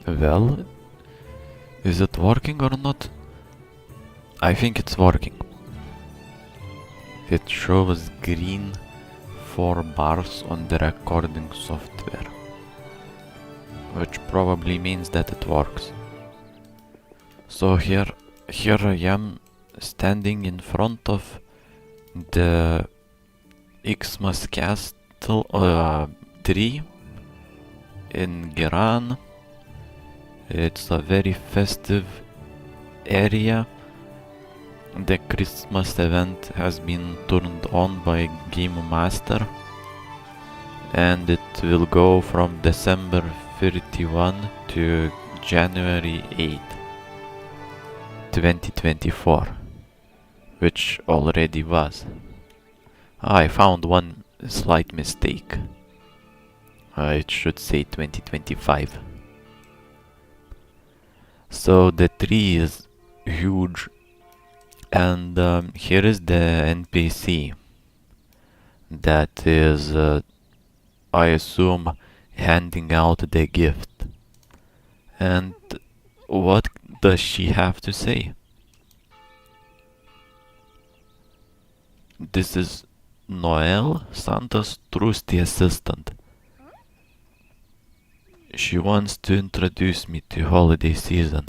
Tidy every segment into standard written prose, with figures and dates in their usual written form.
Well, is it working or not? I think it's working. It shows green 4 bars on the recording software, which probably means that it works. So here I am standing in front of the Xmas Castle tree in Giran. It's a very festive area. The Christmas event has been turned on by Game Master, and it will go from December 31 to January 8, 2024, which already was. I found one slight mistake. It should say 2025. So the tree is huge, and here is the NPC that is, I assume, handing out the gift. And what does she have to say? This is Noel, Santa's trusty assistant. She wants to introduce me to holiday season.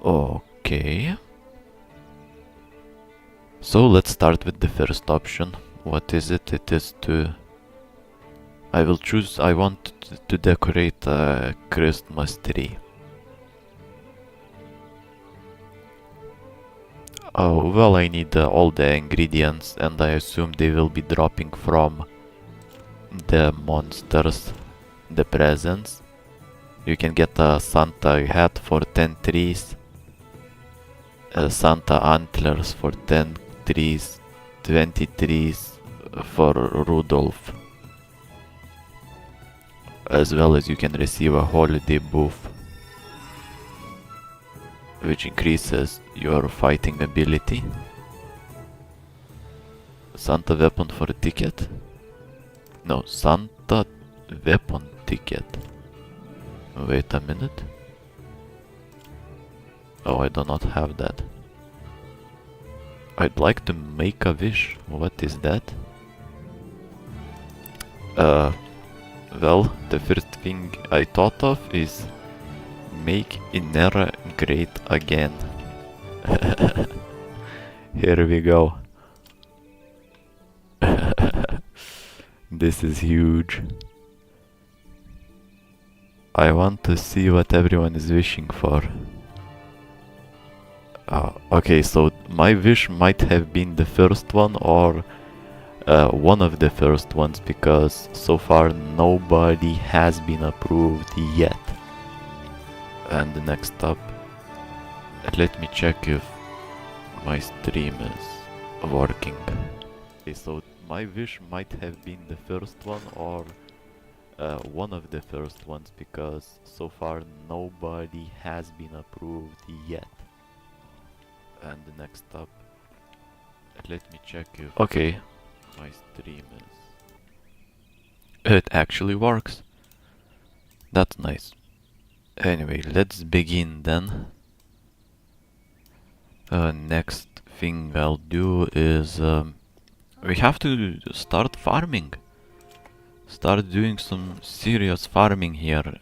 Okay. So let's start with the first option. What is it? It is to... I will choose... I want to decorate a Christmas tree. Oh, well, I need all the ingredients, and I assume they will be dropping from the monsters, the presents. You can get a Santa hat for 10 trees, Santa antlers for 10 trees, 20 trees for Rudolph. As well as you can receive a holiday buff, which increases your fighting ability. Santa weapon for a ticket? No, Santa weapon ticket. Wait a minute. Oh, I do not have that. I'd like to make a wish. What is that? Well, the first thing I thought of is make PlayInera great again. Here we go. This is huge. I want to see what everyone is wishing for. Okay, so my wish might have been the first one, or one of the first ones, because so far nobody has been approved yet. And next up, let me check if my stream is working. Okay, so my wish might have been the first one, or one of the first ones, because so far nobody has been approved yet. And next up, let me check if... Okay, my stream is... It actually works. That's nice. Anyway, let's begin then. Next thing I'll do is... we have to start farming. Start doing some serious farming here.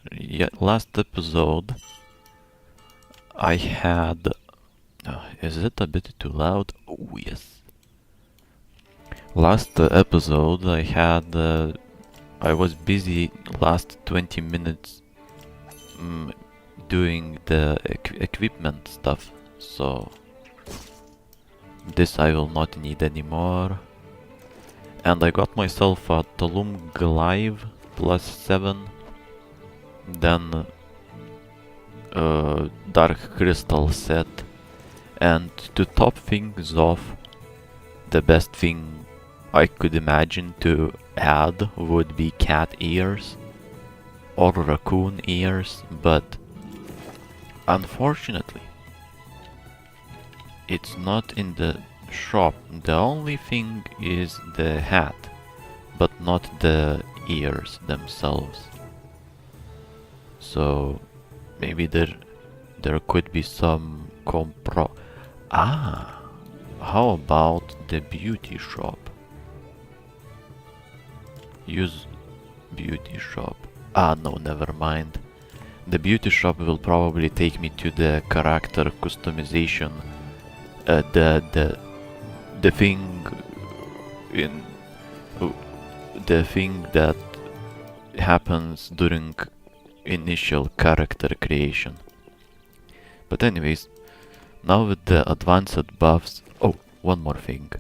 Last episode I had... is it a bit too loud? Oh yes. Last episode I had... I was busy last 20 minutes doing the equipment stuff, so this I will not need anymore. And I got myself a Tulum Glaive +7, then Dark Crystal set, and to top things off, the best thing I could imagine to add would be cat ears or raccoon ears, but unfortunately it's not in the shop. The only thing is the hat, but not the ears themselves. So maybe there could be some how about the beauty shop? Use beauty shop. No, never mind. The beauty shop will probably take me to the character customization. The thing in the thing that happens during initial character creation. But anyways, now with the advanced buffs. Oh, one more thing.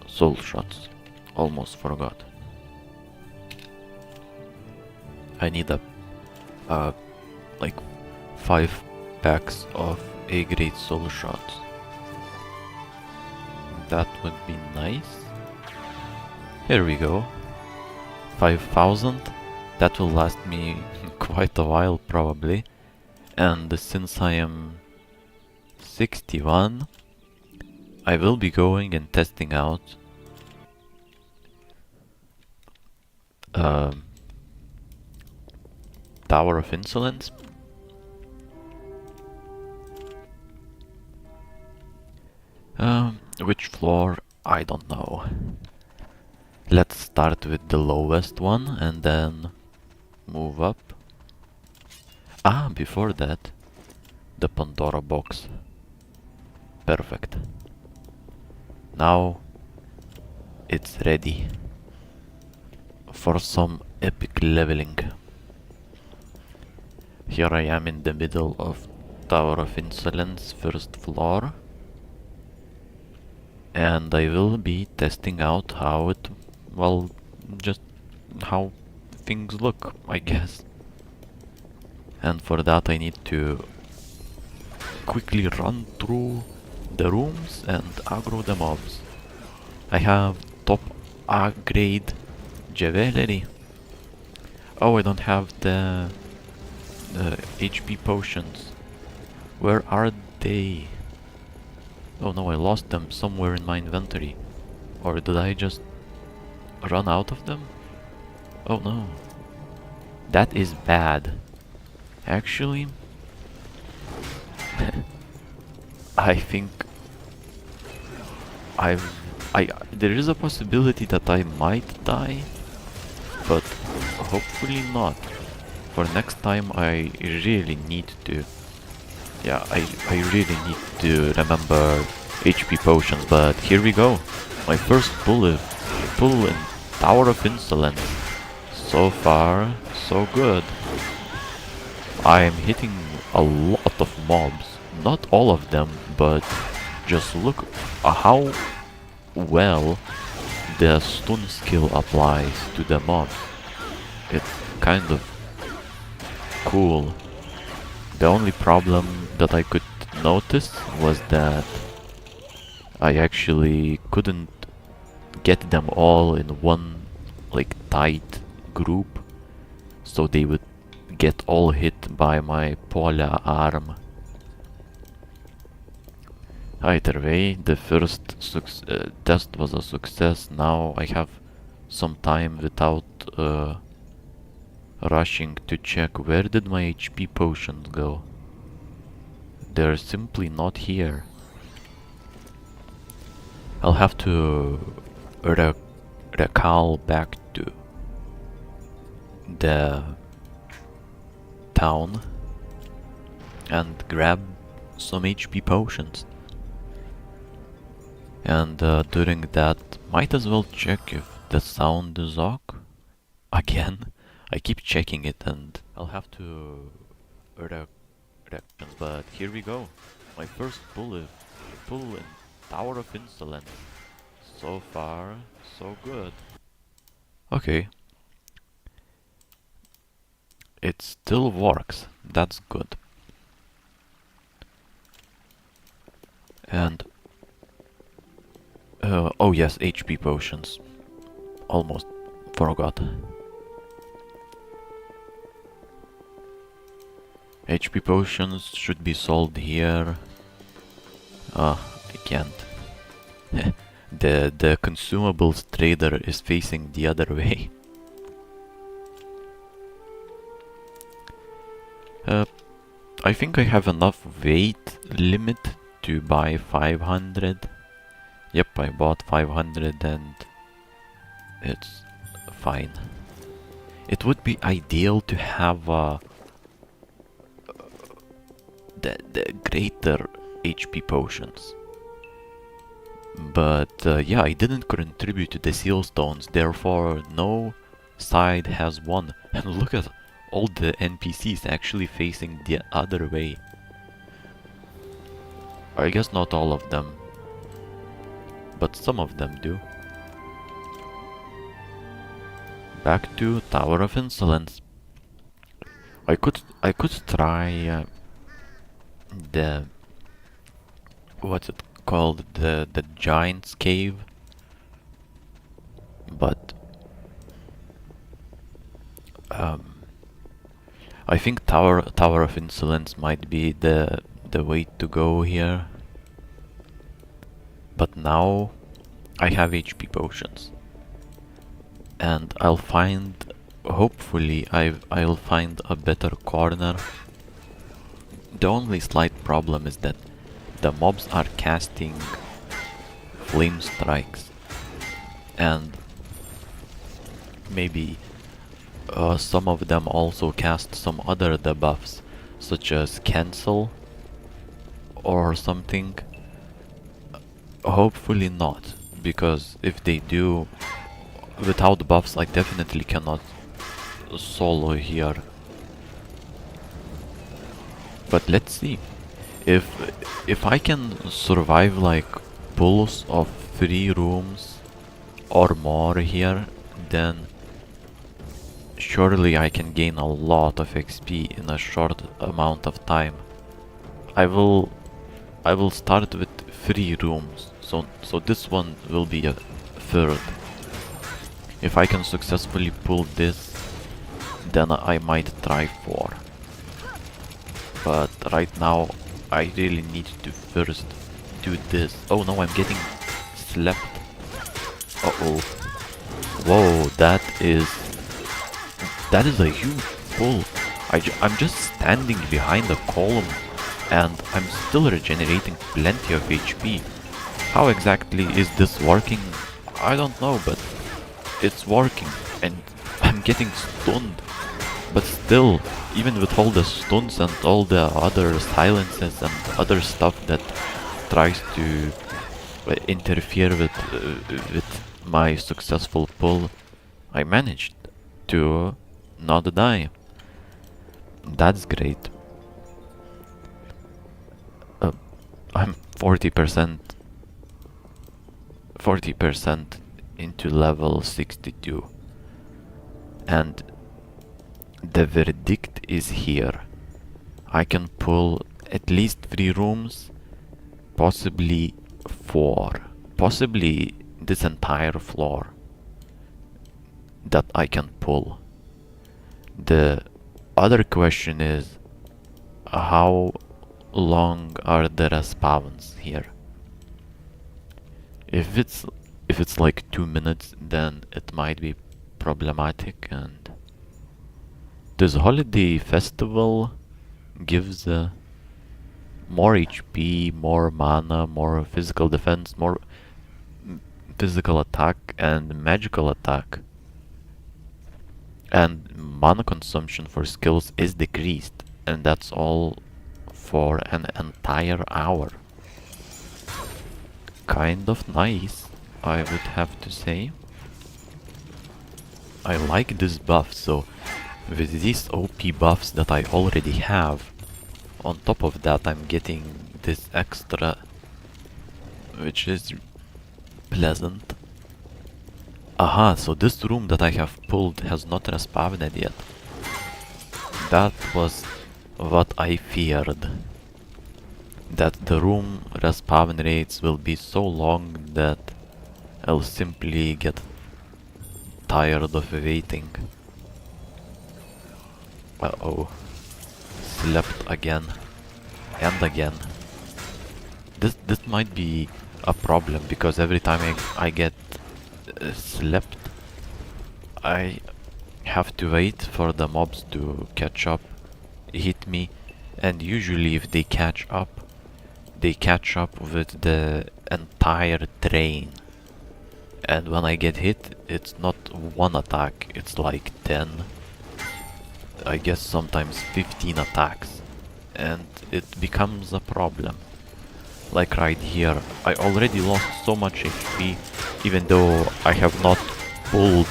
Soul shots. Almost forgot. I need like 5 packs of A-grade soul shots. That would be nice. Here we go. 5,000. That will last me quite a while probably. And since I am 61, I will be going and testing out Tower of Insolence. Which floor? I don't know. Let's start with the lowest one and then move up. Before that, the Pandora box. Perfect. Now it's ready for some epic leveling. Here I am in the middle of Tower of Insolence, first floor. And I will be testing out how it, well, just how things look, I guess. And for that I need to quickly run through the rooms and aggro the mobs. I have top A grade jewelry. Oh, I don't have the HP potions. Where are they? Oh no, I lost them somewhere in my inventory. Or did I just run out of them? Oh no. That is bad. Actually, I think there is a possibility that I might die, but hopefully not. For next time I really need to, I really need to remember HP potions, but here we go. My first pull in Tower of Insolence. So far, so good. I am hitting a lot of mobs. Not all of them, but just look how well the stun skill applies to the mobs. It's kind of cool. The only problem that I could notice was that I actually couldn't get them all in one like tight group, so they would get all hit by my polar arm. Either way, the first test was a success. Now I have some time without rushing to check where did my HP potions go. They're simply not here. I'll have to recall back to the town and grab some HP potions. And during that, might as well check if the sound is ok. Again, I keep checking it and I'll have to but here we go. My first pull in Tower of Insolence. So far, so good. Okay. It still works. That's good. And oh yes, HP potions. Almost forgot. HP potions should be sold here. I can't. The consumables trader is facing the other way. Uh, I think I have enough weight limit to buy 500. Yep, I bought 500 and it's fine. It would be ideal to have the greater HP potions. But yeah, I didn't contribute to the seal stones, therefore no side has won. And look at all the NPCs actually facing the other way. I guess not all of them, but some of them do. Back to Tower of Insolence. I could try the what's it called, the Giant's Cave, but I think Tower of Insolence might be the way to go here. But now I have HP potions, and I'll find, hopefully I'll find a better corner. The only slight problem is that the mobs are casting flame strikes, and maybe some of them also cast some other debuffs, such as cancel or something. Hopefully not, because if they do, without buffs I definitely cannot solo here. But let's see. If I can survive like pulls of 3 rooms or more here, then surely I can gain a lot of XP in a short amount of time. I will start with 3 rooms, so this one will be a third. If I can successfully pull this, then I might try 4. But right now I really need to first do this. Oh no, I'm getting slept. Uh-oh. Whoa, that is a huge pull. I'm just standing behind a column and I'm still regenerating plenty of HP. How exactly is this working? I don't know, but it's working and I'm getting stunned. But still, even with all the stuns and all the other silences and other stuff that tries to interfere with my successful pull, I managed to not die. That's great. I'm 40% into level 62, and the verdict is here. I can pull at least 3 rooms, possibly 4, possibly this entire floor that I can pull. The other question is, how long are the respawns here? If it's like 2 minutes, then it might be problematic, and this holiday festival gives more HP, more mana, more physical defense, more physical attack and magical attack. And mana consumption for skills is decreased, and that's all for an entire hour. Kind of nice, I would have to say. I like this buff, so with these OP buffs that I already have, on top of that I'm getting this extra, which is pleasant. Aha, so this room that I have pulled has not respawned yet. That was what I feared. That the room respawn rates will be so long that I'll simply get tired of waiting. Uh-oh. Slept again. And again. This might be a problem, because every time I get slept, I have to wait for the mobs to catch up. hit me, and usually if they catch up with the entire train. And when I get hit, it's not one attack, it's like 10, I guess sometimes 15 attacks. And it becomes a problem. Like right here, I already lost so much HP, even though I have not pulled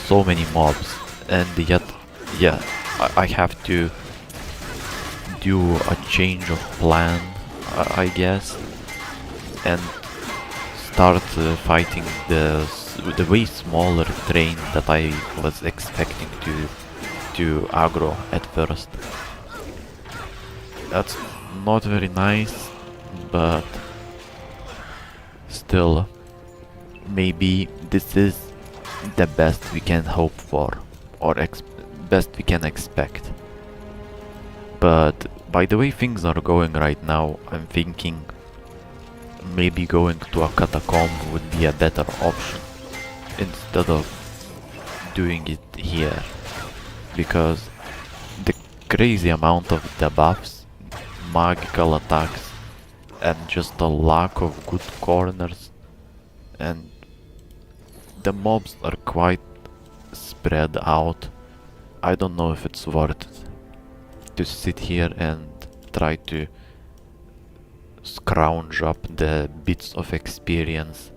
so many mobs. And yet, yeah, I have to do a change of plan, I guess, and start fighting the way smaller train that I was expecting to aggro at first. That's not very nice, but still, maybe this is the best we can hope for, or best we can expect. But by the way things are going right now, I'm thinking maybe going to a catacomb would be a better option instead of doing it here, because the crazy amount of debuffs, magical attacks, and just a lack of good corners, and the mobs are quite spread out. I don't know if it's worth it to sit here and try to scrounge up the bits of experience,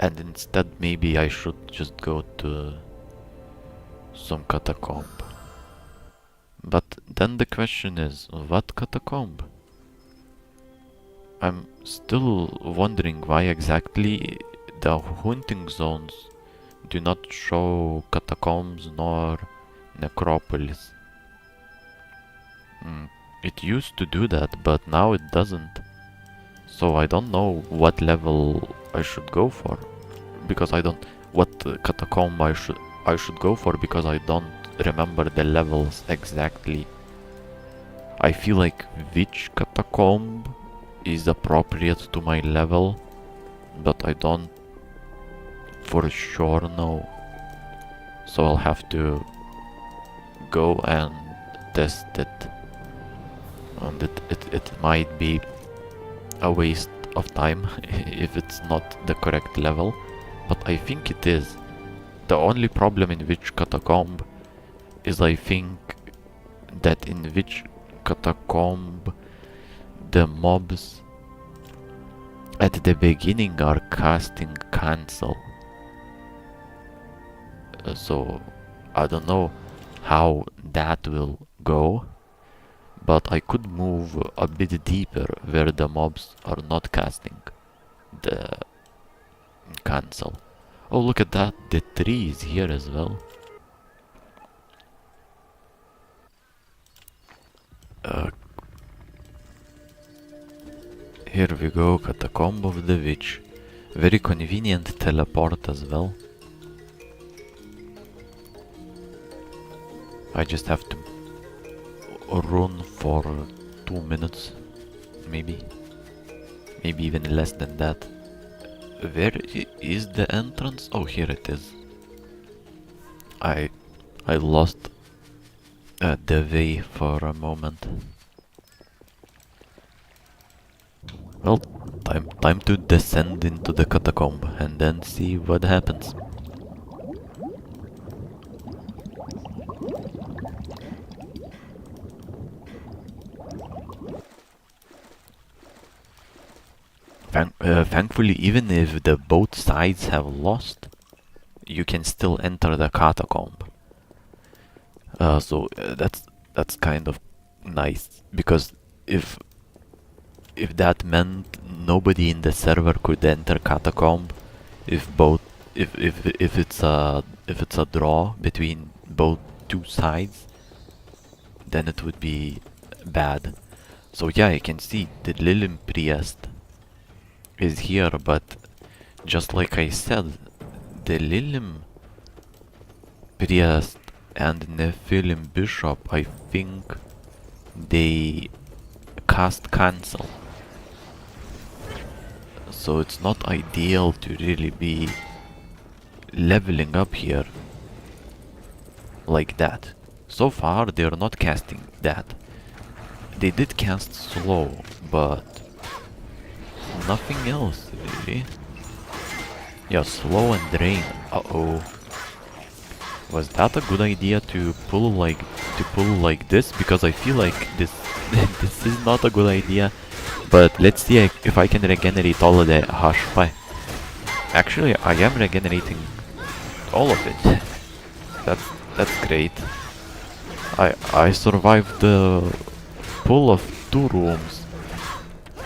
and instead maybe I should just go to some catacomb. But then the question is, what catacomb? I'm still wondering why exactly the hunting zones do not show catacombs nor necropolis. It used to do that, but now it doesn't. So I don't know what level I should go for, because I don't what catacomb I should go for, because I don't remember the levels exactly. I feel like which catacomb is appropriate to my level, but I don't for sure know. So I'll have to go and test it. And it might be a waste of time if it's not the correct level, but I think it is. The only problem in which catacomb is, I think, that in which catacomb the mobs at the beginning are casting cancel. So I don't know how that will go, but I could move a bit deeper where the mobs are not casting the cancel. Oh, look at that, the tree is here as well. Here we go, Catacomb of the Witch. Very convenient teleport as well. I just have to run for 2 minutes, maybe even less than that. Where is the entrance? Oh, here it is. I lost the way for a moment. Well, time to descend into the catacomb and then see what happens. Thankfully, even if the both sides have lost, you can still enter the catacomb. So that's kind of nice, because if that meant nobody in the server could enter catacomb, if it's a draw between both two sides, then it would be bad. So yeah, I can see the Lilim Priest is here, but just like I said, the Lilim Priest and Nephilim Bishop, I think they cast cancel. So it's not ideal to really be leveling up here like that. So far, they're not casting that. They did cast slow, but nothing else, really. Yeah, slow and drain. Uh-oh. Was that a good idea to pull like this? Because I feel like this this is not a good idea. But let's see if I can regenerate all of the hash pie. Actually, I am regenerating all of it. That's that's great. I survived the pull of 2 rooms,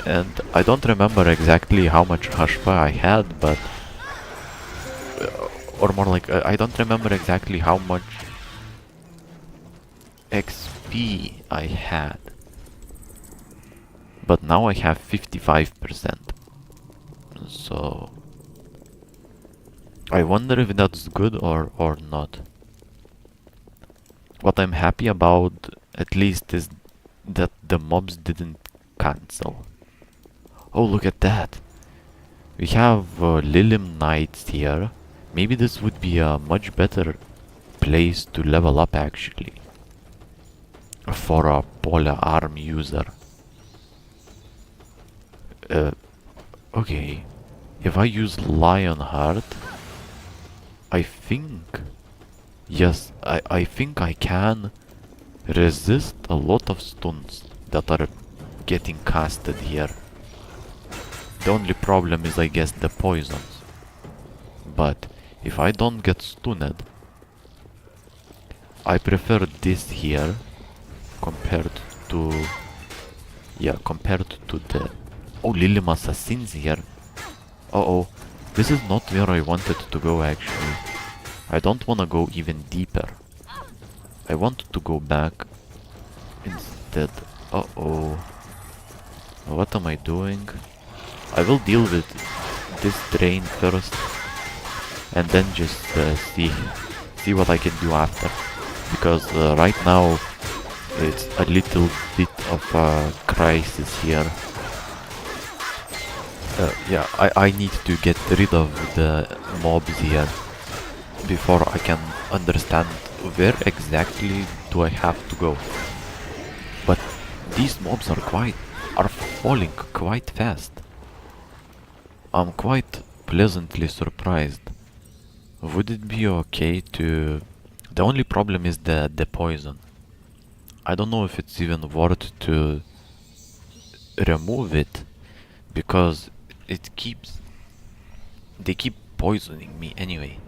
and I don't remember exactly how much hash pie I had, but or more like I don't remember exactly how much XP I had. But now I have 55%. So I wonder if that's good or not. What I'm happy about at least is that the mobs didn't cancel. Oh, look at that. We have Lilim Knights here. Maybe this would be a much better place to level up actually. For a polar arm user. Okay. If I use Lionheart, I think... Yes, I think I can resist a lot of stuns that are getting casted here. The only problem is, I guess, the poisons. But if I don't get stunned, I prefer this here compared to... Yeah, compared to the... Oh, Lilim Assassins here. Uh-oh. This is not where I wanted to go, actually. I don't want to go even deeper. I want to go back instead. Uh-oh. What am I doing? I will deal with this drain first, and then just see what I can do after. Because right now it's a little bit of a crisis here. Yeah, I need to get rid of the mobs here before I can understand where exactly do I have to go. But these mobs are falling quite fast. I'm quite pleasantly surprised. Would it be okay to... The only problem is the poison. I don't know if it's even worth to remove it, because they keep poisoning me anyway.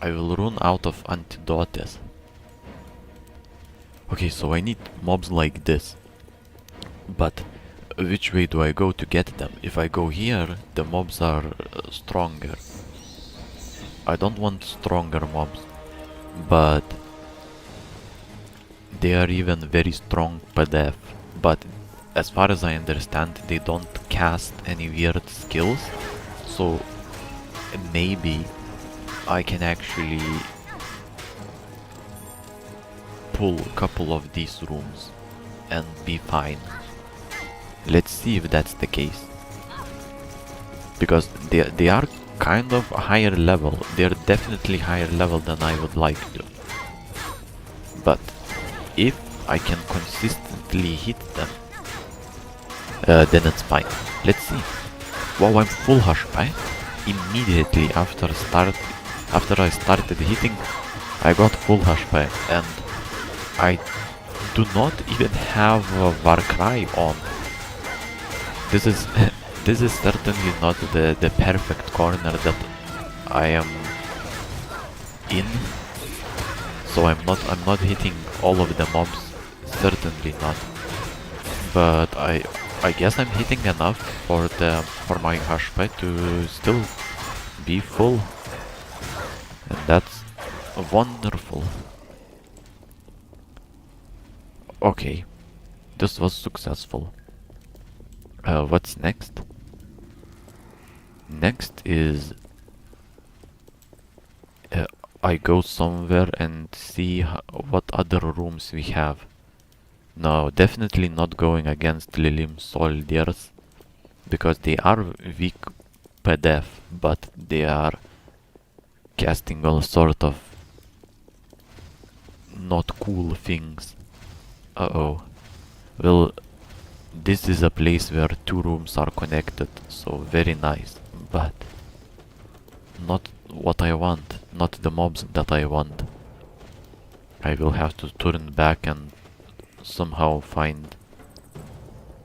I will run out of antidotes. Okay, so I need mobs like this. But which way do I go to get them? If I go here, the mobs are stronger. I don't want stronger mobs, but they are even very strong per def. But as far as I understand, they don't cast any weird skills, so maybe I can actually pull a couple of these rooms and be fine. Let's see if that's the case. Because they are kind of higher level. They're definitely higher level than I would like to. But if I can consistently hit them, then it's fine. Let's see. Wow, I'm full hash pie. Immediately after I started hitting, I got full hash pie, and I do not even have Warcry on. This is this is certainly not the perfect corner that I am in. So I'm not hitting all of the mobs, certainly not. But I guess I'm hitting enough for my hash pie to still be full, and that's wonderful. Okay, this was successful. What's next? Next is I go somewhere and see what other rooms we have. No, definitely not going against Lilim soldiers, because they are weak per def, but they are casting all sort of not cool things. Uh-oh. Well, this is a place where two rooms are connected, so very nice. But not what I want, not the mobs that I want. I will have to turn back and somehow find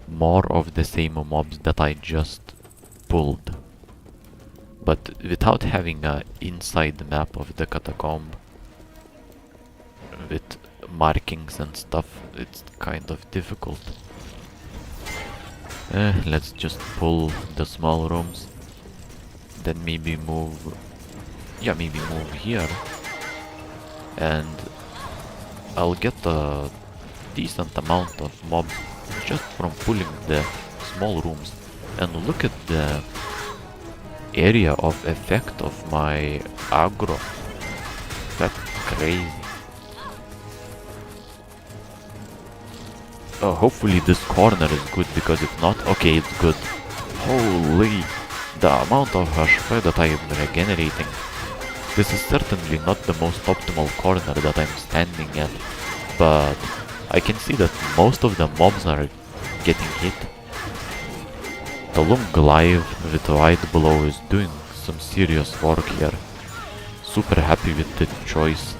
more of the same mobs that I just pulled. But without having a inside map of the catacomb with markings and stuff, it's kind of difficult. Let's just pull the small rooms. Then maybe move... Yeah, maybe move here. And I'll get a decent amount of mobs just from pulling the small rooms. And look at the area of effect of my aggro. That's crazy. Oh, hopefully this corner is good, because if not, okay, it's good. Holy, the amount of HP that I am regenerating. This is certainly not the most optimal corner that I'm standing at, but I can see that most of the mobs are getting hit. The long glaive with wide blow is doing some serious work here. Super happy with the choice.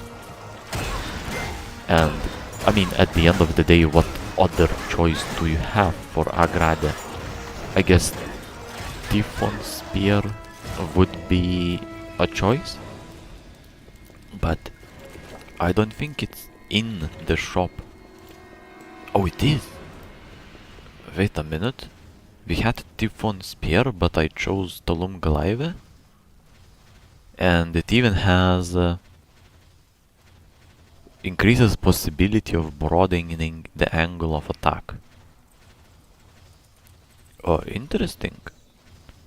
And I mean, at the end of the day, what other choice do you have for Agrade? I guess Typhon Spear would be a choice, but I don't think it's in the shop. Oh, it is! Wait a minute. We had Typhon Spear, but I chose Talum Glaive. And it even has increases possibility of broadening the angle of attack. Oh, interesting.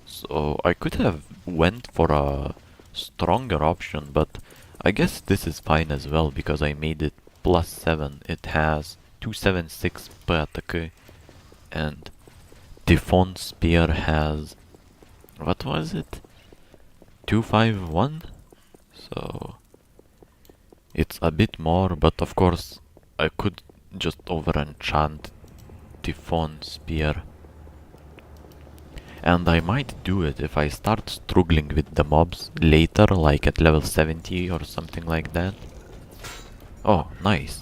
So I could have went for a stronger option, but I guess this is fine as well, because I made it +7. It has 276 per attack, and Typhon Spear has... what was it? 251? So... it's a bit more, but of course I could just over-enchant Typhon Spear. And I might do it if I start struggling with the mobs later, like at level 70 or something like that. Oh, nice.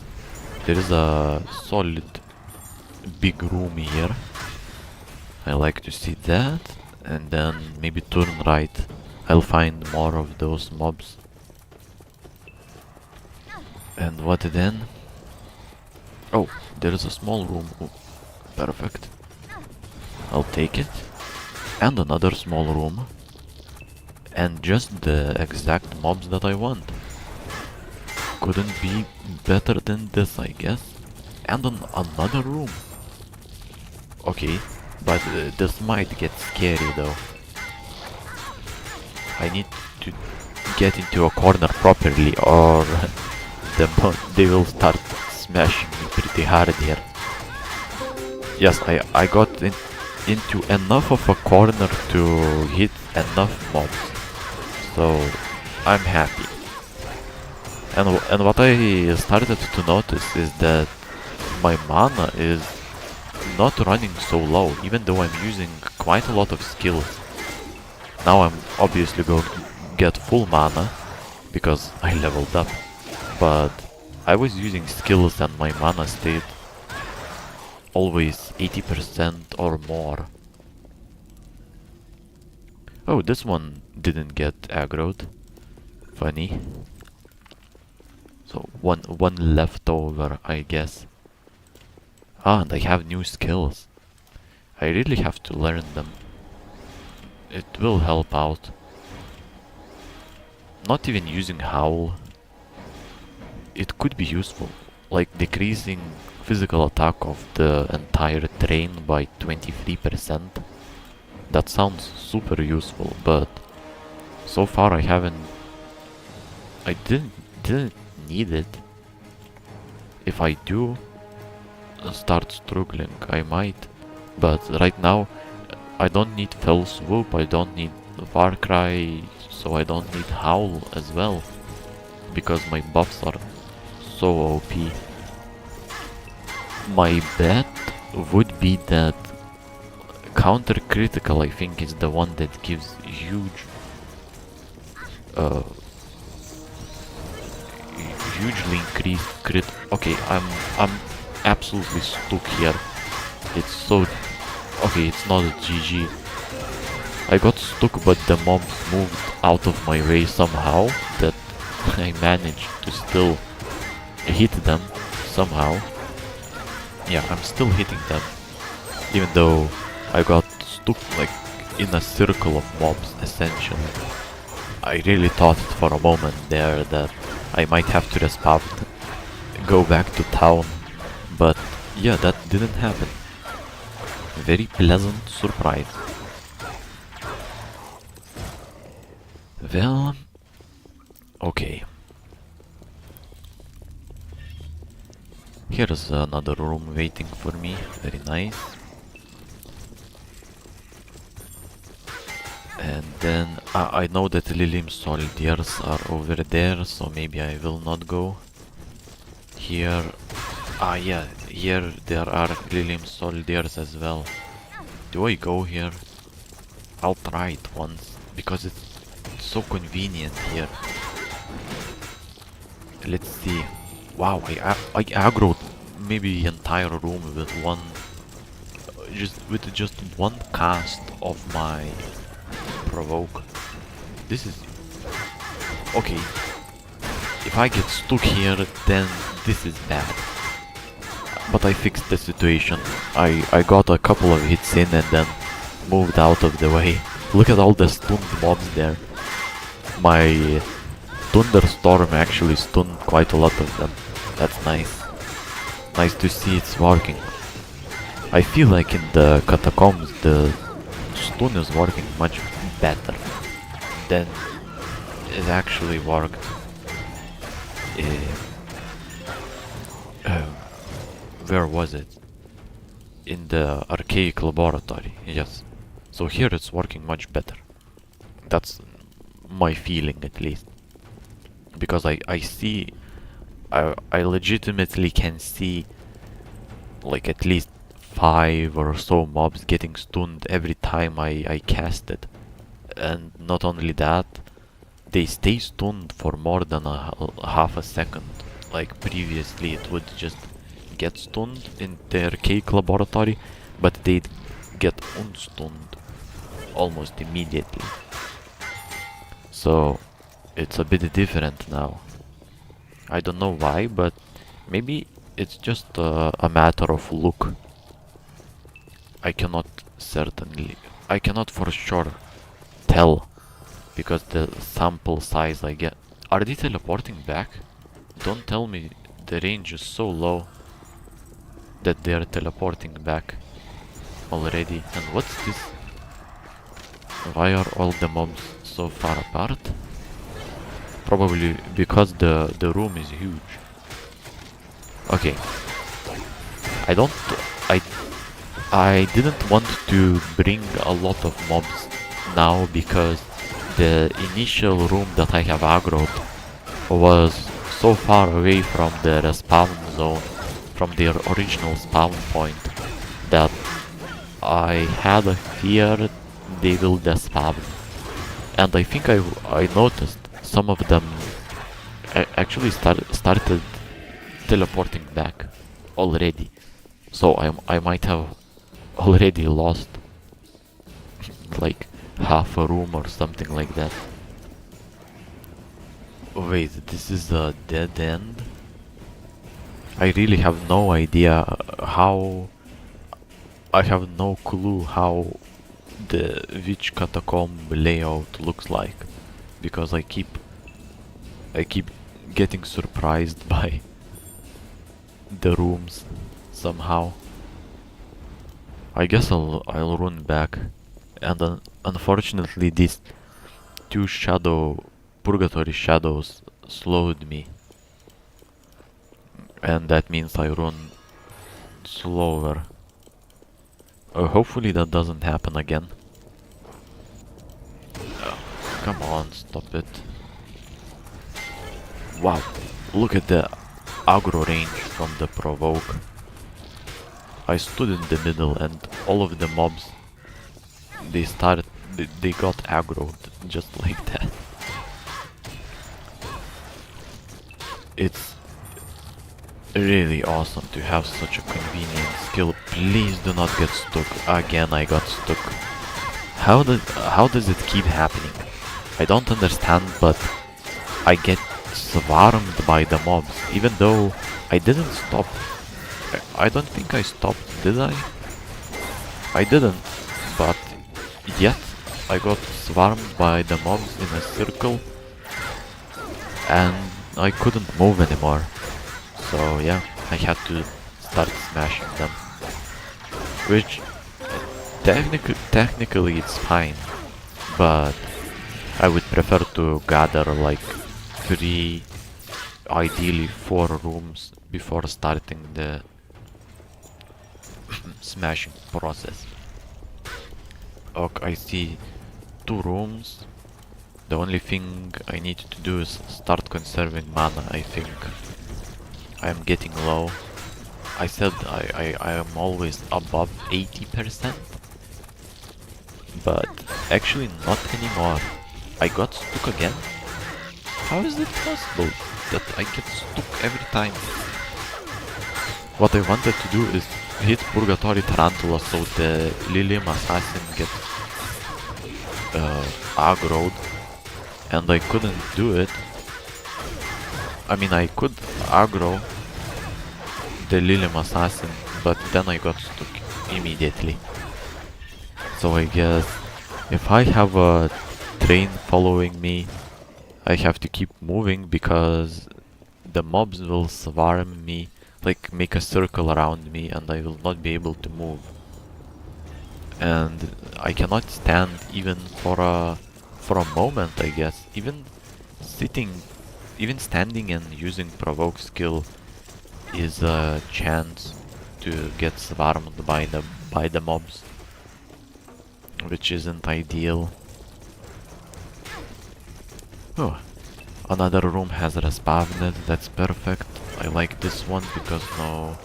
There is a solid big room here. I like to see that. And then maybe turn right. I'll find more of those mobs. And what then? Oh, there is a small room. Oh, perfect. I'll take it. And another small room. And just the exact mobs that I want. Couldn't be better than this, I guess. And another room. Okay, but this might get scary though. I need to get into a corner properly, or they will start smashing me pretty hard here. Yes, I got into enough of a corner to hit enough mobs, so I'm happy. And what I started to notice is that my mana is not running so low, even though I'm using quite a lot of skills. Now I'm obviously going to get full mana, because I leveled up, but I was using skills and my mana stayed always 80% or more. Oh, this one didn't get aggroed. Funny. So one left over, I guess. Ah, and I have new skills. I really have to learn them. It will help out. Not even using Howl. It could be useful, like decreasing physical attack of the entire train by 23%. That sounds super useful, but so far I didn't need it. If I do start struggling, I might, but right now I don't need Fell Swoop, I don't need Warcry, so I don't need Howl as well, because my buffs are so OP. My bet would be that counter critical, I think, is the one that gives huge, uh, hugely increased crit. Okay, I'm absolutely stuck here. It's so okay. It's not a GG. I got stuck, but the mobs moved out of my way somehow. That I managed to still hit them somehow. Yeah, I'm still hitting them, even though I got stuck like in a circle of mobs essentially. I really thought for a moment there that I might have to respawn, go back to town, but yeah, that didn't happen. Very pleasant surprise. Well, okay. Here's another room waiting for me, very nice. And then I know that Lilim soldiers are over there, so maybe I will not go. Here, yeah, here there are Lilim soldiers as well. Do I go here? I'll try it once, because it's so convenient here. Let's see. Wow, I aggroed maybe entire room with one, just one cast of my provoke. This is okay. If I get stuck here, then this is bad. But I fixed the situation. I got a couple of hits in and then moved out of the way. Look at all the stunned mobs there. My thunderstorm actually stunned quite a lot of them. That's nice. Nice to see it's working. I feel like in the catacombs the stun is working much better than it actually worked. Where was it? In the archaic laboratory, yes. So here it's working much better. That's my feeling at least. Because I see, I legitimately can see like at least 5 or so mobs getting stunned every time I cast it. And not only that, they stay stunned for more than half a second. Like previously it would just get stunned in the archaic laboratory, but they'd get unstunned almost immediately. So it's a bit different now. I don't know why, but maybe it's just a matter of luck. I cannot for sure tell, because the sample size I get. Are they teleporting back? Don't tell me the range is so low that they are teleporting back already. And what's this? Why are all the mobs so far apart? Probably because the room is huge. Okay. I didn't want to bring a lot of mobs now because the initial room that I have aggroed was so far away from the respawn zone, from their original spawn point, that I had a fear they will despawn. And I think I noticed some of them actually started teleporting back already. So I might have already lost like half a room or something like that. Wait, this is a dead end? I really have no idea how... I have no clue how which catacomb layout looks like, because I keep getting surprised by the rooms somehow. I guess I'll run back, and unfortunately these two purgatory shadows slowed me, and that means I run slower. Hopefully that doesn't happen again. Come on, stop it. Wow, look at that. aggro range from the provoke. I stood in the middle and all of the mobs, they got aggroed just like that. It's really awesome to have such a convenient skill. Please do not get stuck. Again, I got stuck. How does it keep happening? I don't understand, but I get swarmed by the mobs, even though I didn't stop. I don't think I stopped, did I? I didn't, but yet I got swarmed by the mobs in a circle and I couldn't move anymore. So yeah, I had to start smashing them. Which technically it's fine, but I would prefer to gather like 3, ideally 4 rooms before starting the smashing process. Okay, I see 2 rooms. The only thing I need to do is start conserving mana, I think. I am getting low. I said I am always above 80%, but actually not anymore. I got stuck again? How is it possible that I get stuck every time? What I wanted to do is hit Purgatory Tarantula so the Lilium Assassin gets aggroed, and I couldn't do it. I mean, I could aggro the Lilium Assassin, but then I got stuck immediately. So I guess if I have a train following me, I have to keep moving because the mobs will swarm me, like make a circle around me, and I will not be able to move. And I cannot stand even for a moment, I guess. Even standing and using provoke skill is a chance to get swarmed by the mobs, which isn't ideal. Oh, another room has respawned. That's perfect. I like this one because no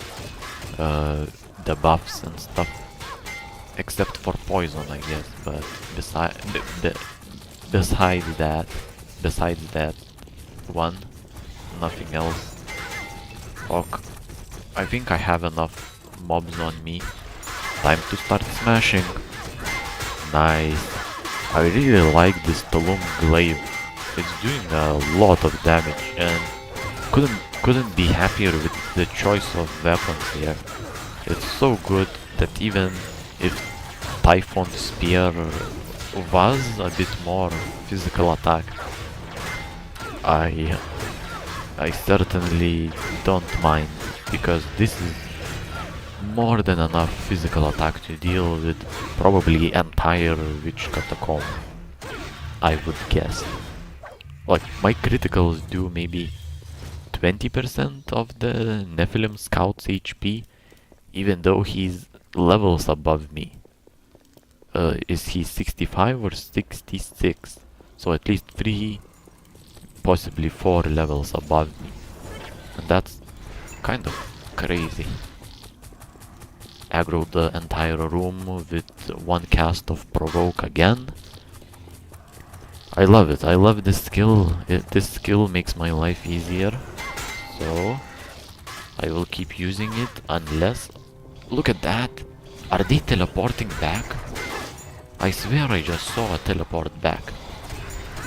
debuffs and stuff, except for poison, I guess. But besides that one, nothing else. Ok, I think I have enough mobs on me. Time to start smashing. Nice. I really like this Tulum Glaive. It's doing a lot of damage and couldn't be happier with the choice of weapons here. It's so good that even if Typhon Spear was a bit more physical attack, I certainly don't mind, because this is more than enough physical attack to deal with probably entire Witch Catacomb, I would guess. Like, my criticals do maybe 20% of the Nephilim Scout's HP, even though he's levels above me. Is he 65 or 66? So at least 3, possibly 4 levels above me. And that's kind of crazy. Aggro the entire room with 1 cast of Provoke again. I love it. I love this skill. This skill makes my life easier. So I will keep using it unless... Look at that! Are they teleporting back? I swear I just saw a teleport back.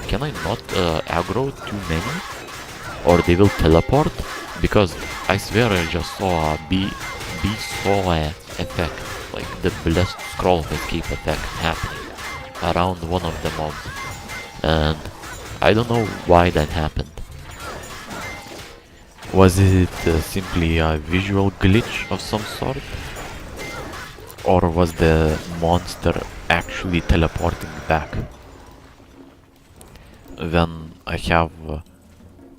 Can I not aggro too many? Or they will teleport? Because I swear I just saw a Besaw effect, like the Blessed Scroll of Escape effect happening around one of the mobs. And I don't know why that happened. Was it simply a visual glitch of some sort? Or was the monster actually teleporting back? When I have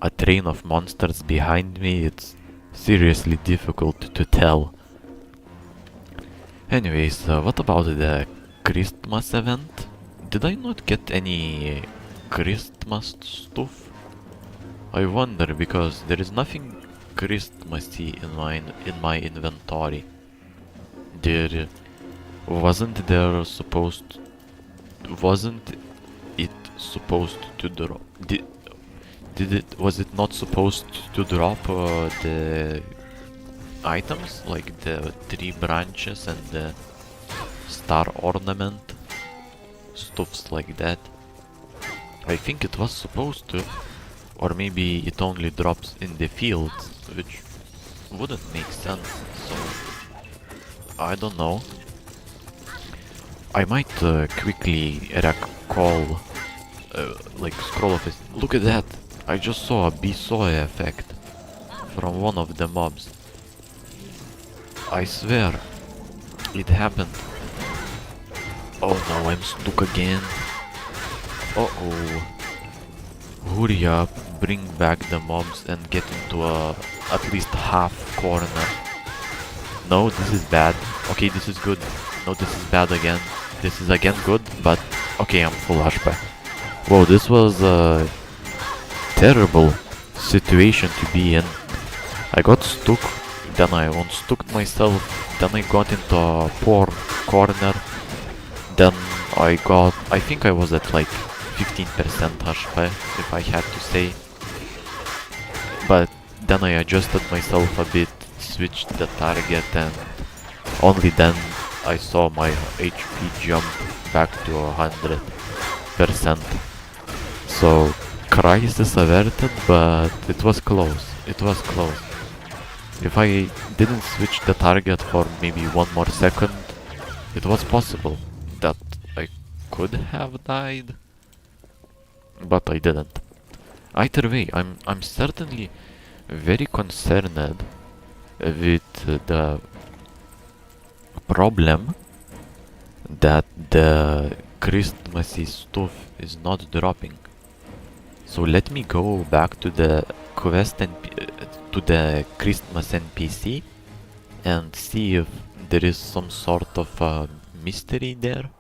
a train of monsters behind me, it's seriously difficult to tell. Anyways, what about the Christmas event? Did I not get any Christmas stuff? I wonder, because there is nothing Christmassy in my inventory. There wasn't it supposed to drop? Did it was it not supposed to drop the items like the tree branches and the star ornament, stuffs like that? I think it was supposed to, or maybe it only drops in the fields, which wouldn't make sense. So I don't know. I might quickly recall, like scroll of it. Look at that! I just saw a Bisoy effect from one of the mobs. I swear, it happened. Oh no, I'm stuck again. Uh-oh. Hurry up, bring back the mobs and get into a at least half corner. No, this is bad. Okay, this is good. No, this is bad again. This is again good, but okay, I'm full HP. Whoa, this was a terrible situation to be in. I got stuck, then I unstuck myself, then I got into a poor corner, then I think I was at like 15% HP, if I had to say. But then I adjusted myself a bit, switched the target, and only then I saw my HP jump back to 100%. So, crisis averted, but it was close. It was close. If I didn't switch the target for maybe one more second, it was possible that I could have died. But I didn't. Either way, I'm certainly very concerned with the problem that the Christmassy stuff is not dropping. So let me go back to the quest and to the Christmas NPC and see if there is some sort of mystery there.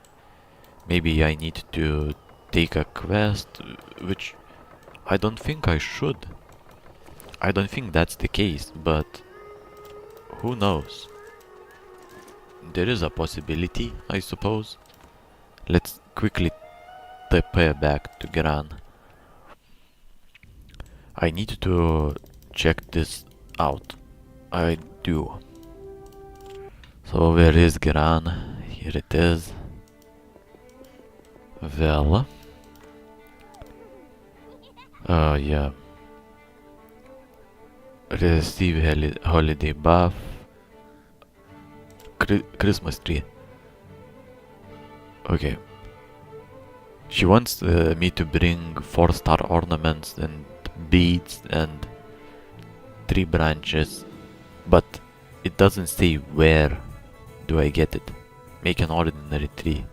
Maybe I need to take a quest, which I don't think I should. I don't think that's the case, but who knows? There is a possibility, I suppose. Let's quickly pay back to Gran. I need to check this out. I do. So where is Gran? Here it is. Well. Yeah. Receive holiday buff. Christmas tree. Okay. She wants me to bring 4-star ornaments and beads and tree branches, but it doesn't say where do I get it. Make an ordinary tree.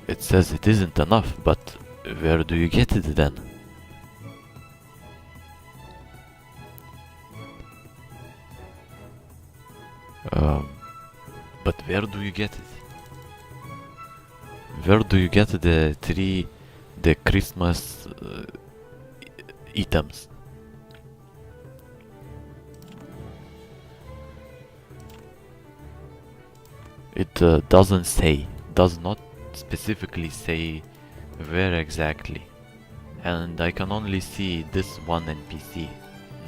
It says it isn't enough, but where do you get it then? But where do you get it? Where do you get the tree, the Christmas items? It doesn't say, does not specifically say where exactly. And I can only see this one NPC,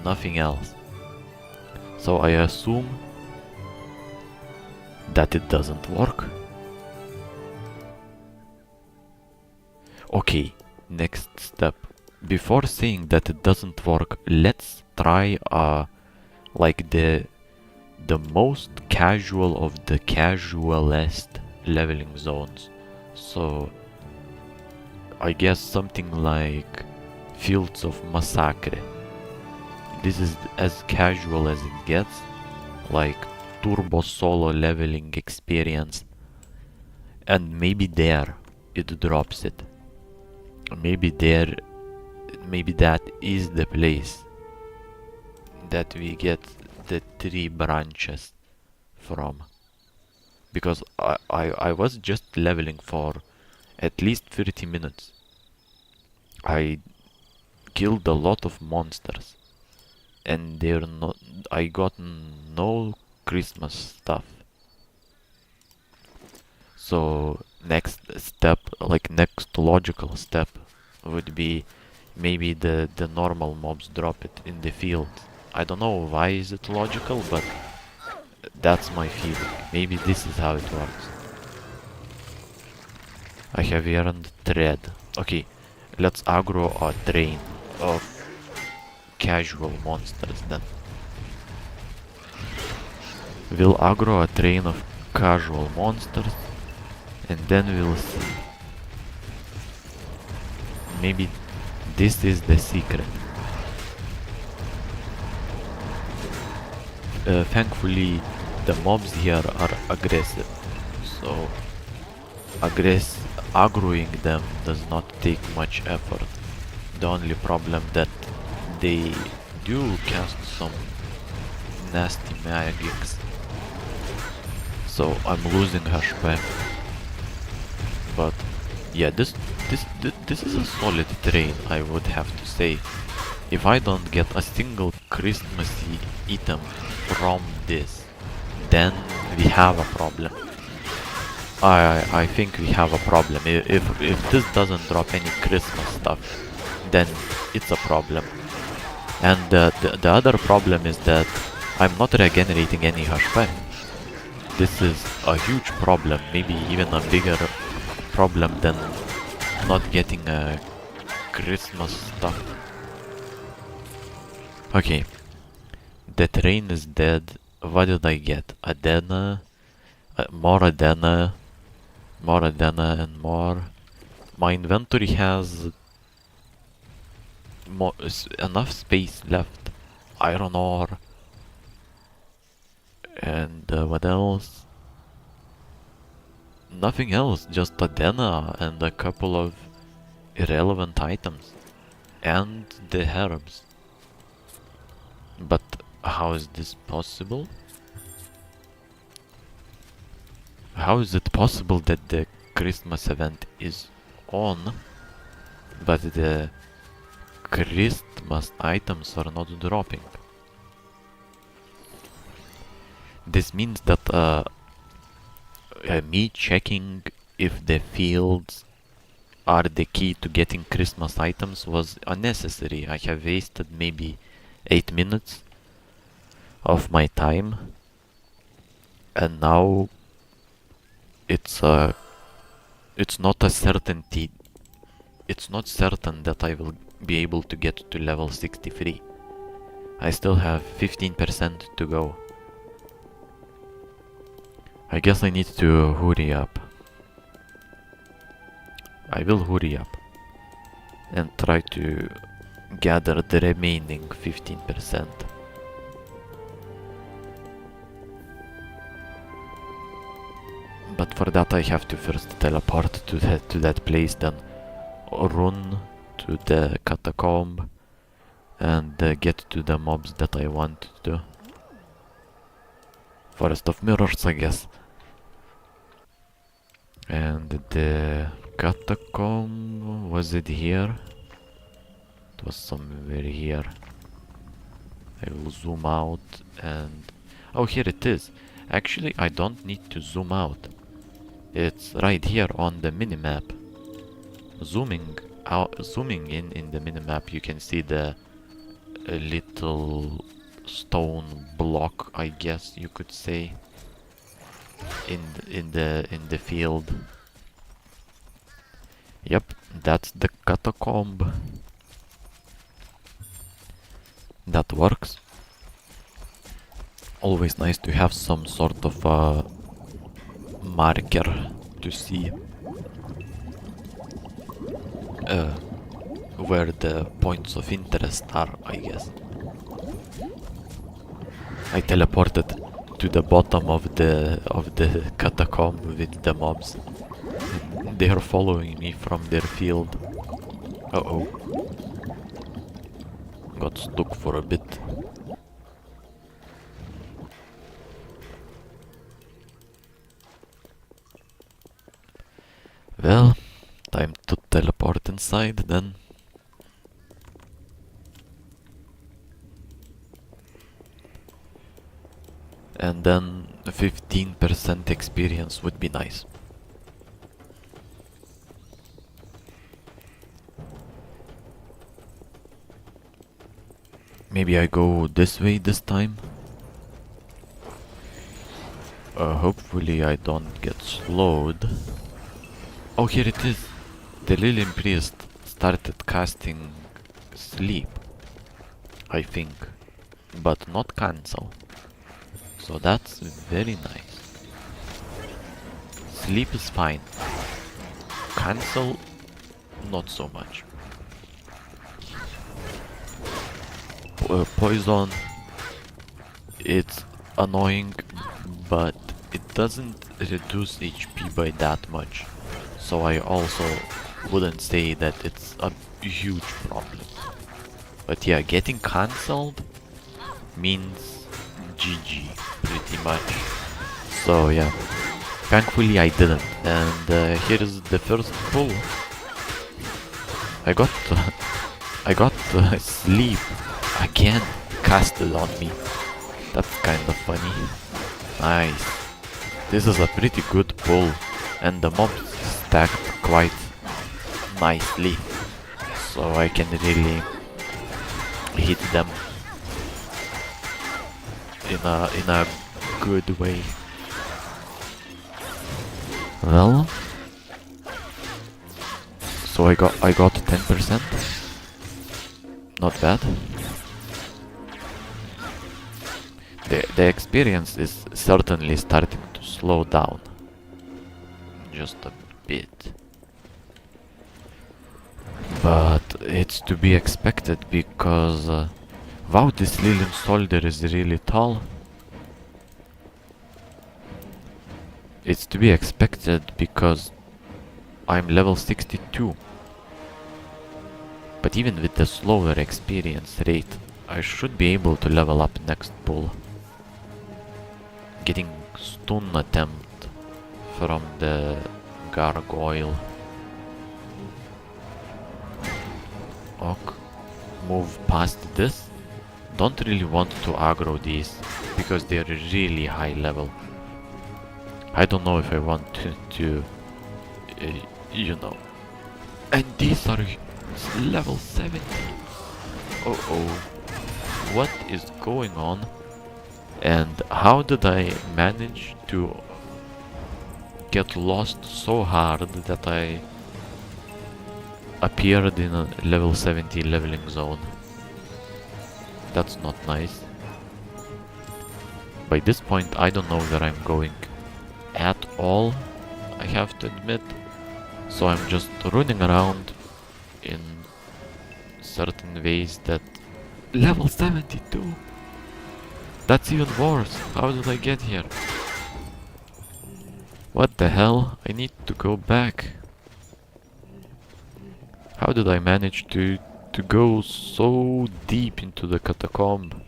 nothing else. So I assume that it doesn't work. Okay, next step. Before saying that it doesn't work, let's try like the most casual of the casualest leveling zones. So I guess something like Fields of Massacre. This is as casual as it gets, like turbo solo leveling experience, and maybe there it drops it. Maybe that is the place that we get the 3 branches from, because I was just leveling for at least 30 minutes. I killed a lot of monsters, and they're not. I got no Christmas stuff. So next step, like next logical step, would be maybe the normal mobs drop it in the field. I don't know why is it logical, but that's my feeling. Maybe this is how it works. I have earned thread. Okay, let's aggro a train of casual monsters then. We'll aggro a train of casual monsters, and then we'll see. Maybe this is the secret. Thankfully, the mobs here are aggressive, so aggroing them does not take much effort. The only problem that they do cast some nasty magics, so I'm losing HP. But yeah, this is a solid train, I would have to say. If I don't get a single Christmassy item from this, then we have a problem. I think we have a problem. If this doesn't drop any Christmas stuff, then it's a problem. And the other problem is that I'm not regenerating any HP. This is a huge problem, maybe even a bigger problem than not getting Christmas stuff. Okay, the train is dead. What did I get? Adena, more Adena, more Adena, and more. My inventory has enough space left. Iron ore. And what else? Nothing else, just Adena and a couple of irrelevant items. And the herbs. But how is this possible? How is it possible that the Christmas event is on, but the Christmas items are not dropping? This means that me checking if the fields are the key to getting Christmas items was unnecessary. I have wasted maybe 8 minutes of my time, and now it's not a certainty. It's not certain that I will be able to get to level 63. I still have 15% to go. I guess I need to hurry up. I will hurry up and try to gather the remaining 15%. But for that I have to first teleport to that place, then run to the catacomb and get to the mobs that I want to. Forest of Mirrors, I guess. And the catacomb, was it here? It was somewhere here. I will zoom out and... oh, here it is. Actually, I don't need to zoom out. It's right here on the minimap. Zooming in the minimap, you can see the little stone block, I guess you could say, in the field. Yep, that's the catacomb. That works. Always nice to have some sort of marker to see where the points of interest are, I guess. I teleported to the bottom of the catacomb with the mobs. They are following me from their field. Uh-oh. Got stuck for a bit. Well, time to teleport inside then. And then 15% experience would be nice. Maybe I go this way this time. Hopefully I don't get slowed. Oh, here it is. The Lilian Priest started casting sleep, I think, but not cancel. So that's very nice. Sleep is fine. Cancel, not so much. Poison, it's annoying, but it doesn't reduce HP by that much. So I also wouldn't say that it's a huge problem. But yeah, getting cancelled means GG, pretty much. So yeah, thankfully I didn't. And here is the first pull. I got sleep again casted on me. That's kind of funny. Nice. This is a pretty good pull, and the mobs stacked quite nicely, so I can really hit them in a good way. Well, so I got 10%. Not bad. The experience is certainly starting to slow down. Just a bit. But it's to be expected because wow, this Lilium Soldier is really tall. It's to be expected because I'm level 62. But even with the slower experience rate, I should be able to level up next pull. Getting stun attempt from the gargoyle. Ok, move past this. Don't really want to aggro these because they're really high level. I don't know if I want to you know. And these are level 70. Oh, what is going on? And how did I manage to get lost so hard that I appeared in a level 70 leveling zone? That's not nice. By this point I don't know where I'm going at all, I have to admit. So I'm just running around in certain ways that... Level 72! That's even worse! How did I get here? What the hell? I need to go back. How did I manage to go so deep into the catacomb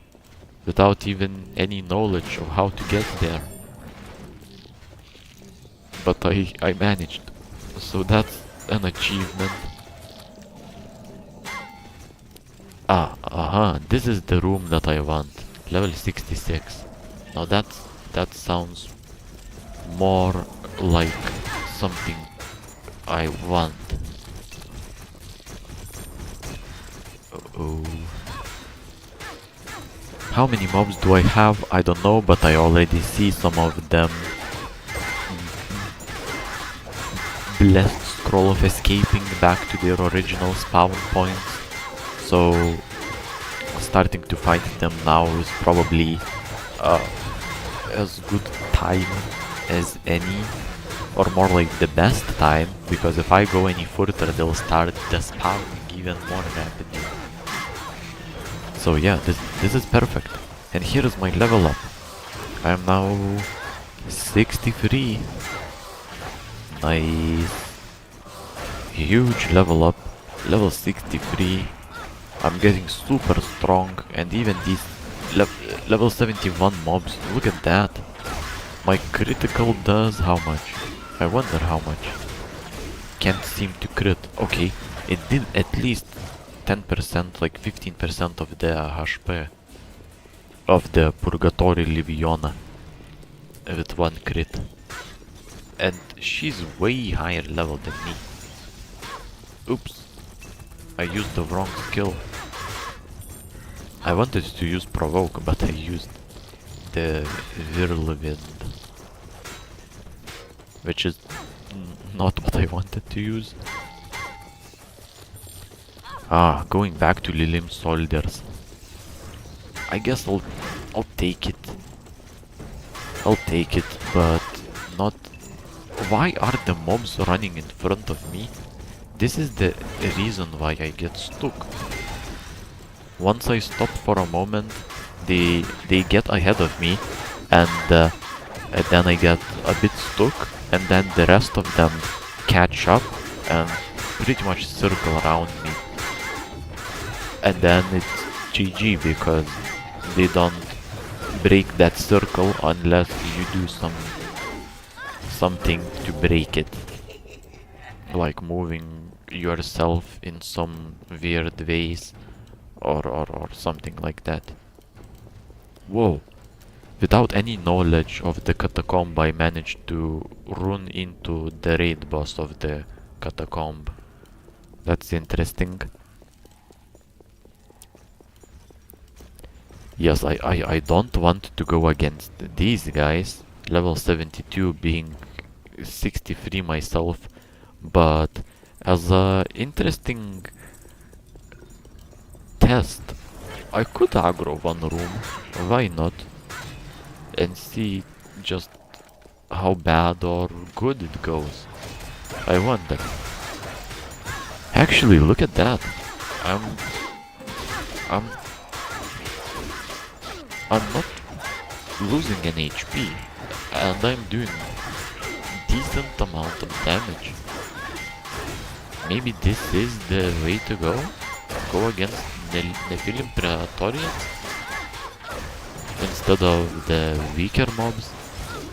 without even any knowledge of how to get there? But I managed. So that's an achievement. This is the room that I want. Level 66. Now that sounds more like something I want. Uh-oh. How many mobs do I have? I don't know, but I already see some of them. Blessed scroll of escaping back to their original spawn points. So starting to fight them now is probably as good time as any, or more like the best time, because if I go any further they'll start despawning even more rapidly. So yeah, this is perfect. And here is my level up. I am now 63. Nice. Huge level up. Level 63. I'm getting super strong, and even these level 71 mobs, look at that. My critical does how much? I wonder how much. Can't seem to crit. Okay, it did at least 10%, like 15% of the HP of the Purgatory Liviona. with one crit. And she's way higher level than me. Oops. I used the wrong skill. I wanted to use provoke, but I used the whirlwind, which is not what I wanted to use. Going back to Lilim soldiers. I guess I'll take it. I'll take it, but not. Why are the mobs running in front of me? This is the reason why I get stuck. Once I stop for a moment, they get ahead of me, and then I get a bit stuck, and then the rest of them catch up and pretty much circle around me. And then it's GG because they don't break that circle unless you do something to break it. Like moving yourself in some weird ways or something like that. Whoa. Without any knowledge of the catacomb, I managed to run into the raid boss of the catacomb. That's interesting. Yes, I don't want to go against these guys. Level 72 being 63 myself. But as a interesting test, I could aggro one room. Why not? And see just how bad or good it goes. I wonder. Actually, look at that. I'm not losing an HP, and I'm doing decent amount of damage. Maybe this is the way to go? Go against Nephilim Praetorians instead of the weaker mobs.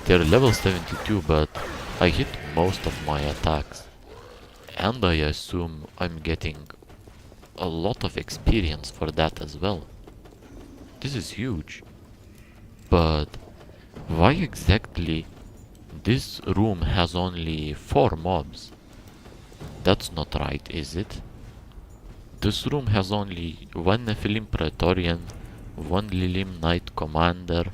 They're level 72, but I hit most of my attacks. And I assume I'm getting a lot of experience for that as well. This is huge. But why exactly this room has only 4 mobs? That's not right, is it? This room has only 1 Nephilim Praetorian, 1 Lilim Knight Commander,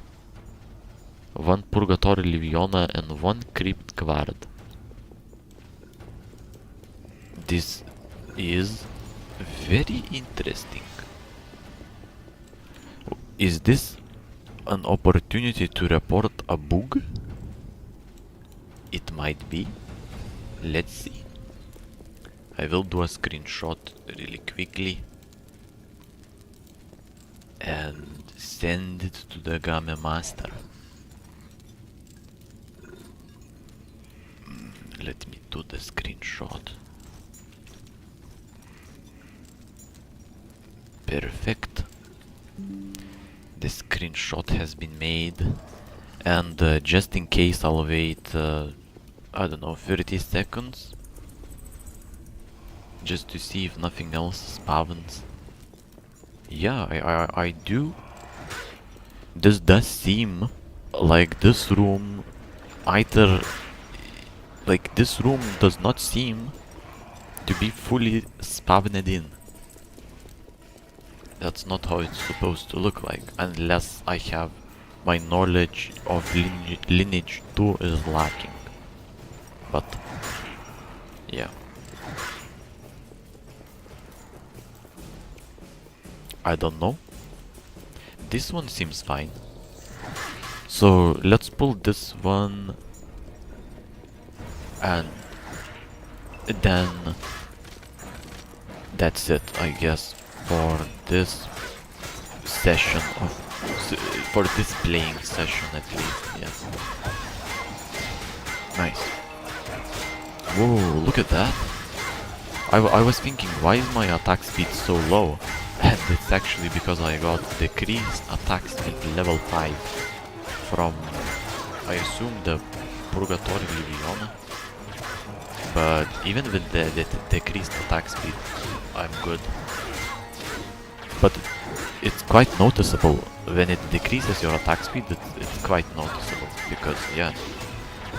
1 Purgatory Liviona and 1 Crypt Guard. This is very interesting. Is this an opportunity to report a bug? It might be. Let's see. I will do a screenshot really quickly and send it to the Game Master. Let me do the screenshot. Perfect. The screenshot has been made, and just in case I'll wait, I don't know, 30 seconds just to see if nothing else spawns. Yeah, I do. This does seem like this room either, like this room does not seem to be fully spawned in. That's not how it's supposed to look like, unless I have my knowledge of lineage 2 is lacking. But yeah, I don't know. This one seems fine. So let's pull this one, and then that's it, I guess, for this session of for this playing session at least. Yes. Nice. Whoa, look at that. I was thinking, why is my attack speed so low? And it's actually because I got decreased attack speed level 5 from, I assume, the Purgatory Liviona. But even with the decreased attack speed, I'm good. But it's quite noticeable. When it decreases your attack speed, it's quite noticeable. Because, yeah,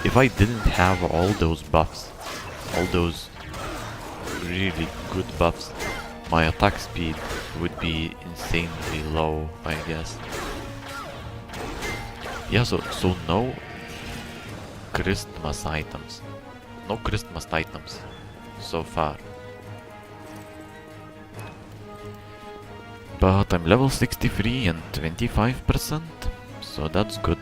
if I didn't have all those buffs, all those really good buffs, my attack speed would be insanely low, I guess. Yeah, so no Christmas items. No Christmas items so far. But I'm level 63 and 25%, so that's good.